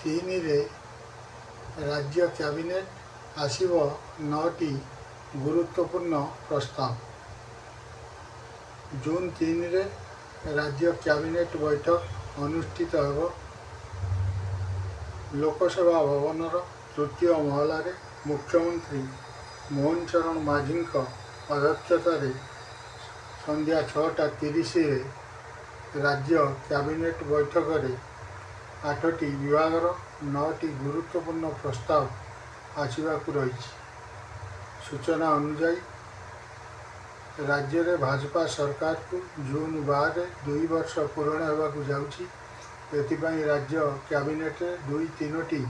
ତିନିରେ ରାଜ୍ୟ କ୍ୟାବିନେଟ୍ ଆସିବ 9ଟି ଗୁରୁତ୍ୱପୂର୍ଣ୍ଣ ପ୍ରସ୍ତାବ। ଜୁନ୍ 3ରେ ରାଜ୍ୟ କ୍ୟାବିନେଟ୍ ବୈଠକ ଅନୁଷ୍ଠିତ ହେବ। ଲୋକସେବା ଭବନର ତୃତୀୟ ମହଲାରେ ମୁଖ୍ୟମନ୍ତ୍ରୀ ମୋହନ ଚରଣ ମାଝୀଙ୍କ ଅଧ୍ୟକ୍ଷତାରେ ସନ୍ଧ୍ୟା 6:30ରେ ରାଜ୍ୟ କ୍ୟାବିନେଟ୍ ବୈଠକରେ 8ଟି ବିଭାଗର 9ଟି ଗୁରୁତ୍ୱପୂର୍ଣ୍ଣ ପ୍ରସ୍ତାବ ଆସିବାକୁ ରହିଛି। ସୂଚନା ଅନୁଯାୟୀ ରାଜ୍ୟରେ ଭାଜପା ସରକାରକୁ ଜୁନ୍ 12ରେ 2 ବର୍ଷ ପୂରଣ ହେବାକୁ ଯାଉଛି। ଏଥିପାଇଁ ରାଜ୍ୟ କ୍ୟାବିନେଟ୍ରେ 2-3ଟି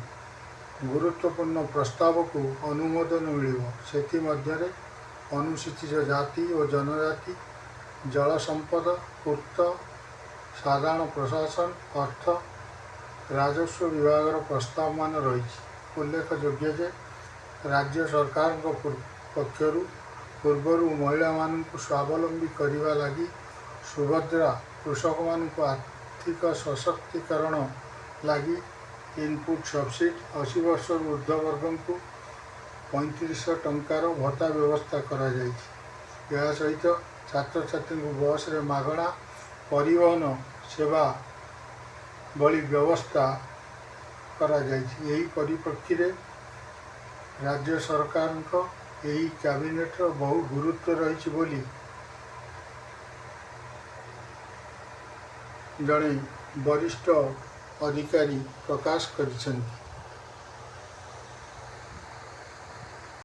ଗୁରୁତ୍ୱପୂର୍ଣ୍ଣ ପ୍ରସ୍ତାବକୁ ଅନୁମୋଦନ ମିଳିବ। ସେଥିମଧ୍ୟରେ ଅନୁସୂଚିତ ଜାତି ଓ ଜନଜାତି, ଜଳସମ୍ପଦ, ପୂର୍ତ୍ତ, ସାଧାରଣ ପ୍ରଶାସନ, ଅର୍ଥ, ରାଜସ୍ୱ ବିଭାଗର ପ୍ରସ୍ତାବମାନ ରହିଛି। ଉଲ୍ଲେଖଯୋଗ୍ୟ ଯେ ରାଜ୍ୟ ସରକାରଙ୍କ ପକ୍ଷରୁ ପୂର୍ବରୁ ମହିଳାମାନଙ୍କୁ ସ୍ୱାବଲମ୍ବୀ କରିବା ଲାଗି ସୁଭଦ୍ରା, କୃଷକମାନଙ୍କୁ ଆର୍ଥିକ ସଶକ୍ତିକରଣ ଲାଗି ଇନପୁଟ୍ ସବସିଡି, 80 ବର୍ଷରୁ ଉର୍ଦ୍ଧ୍ୱ ବର୍ଗଙ୍କୁ 3500 ଟଙ୍କାର ଭତ୍ତା ବ୍ୟବସ୍ଥା କରାଯାଇଛି। ଏହା ସହିତ ଛାତ୍ରଛାତ୍ରୀଙ୍କୁ ବସ୍ରେ ମାଗଣା ପରିବହନ ସେବା ଭଳି ବ୍ୟବସ୍ଥା କରାଯାଇଛି। ଏହି ପରିପ୍ରେକ୍ଷୀରେ ରାଜ୍ୟ ସରକାରଙ୍କ ଏହି କ୍ୟାବିନେଟ୍ର ବହୁ ଗୁରୁତ୍ୱ ରହିଛି ବୋଲି ଜଣେ ବରିଷ୍ଠ ଅଧିକାରୀ ପ୍ରକାଶ କରିଛନ୍ତି।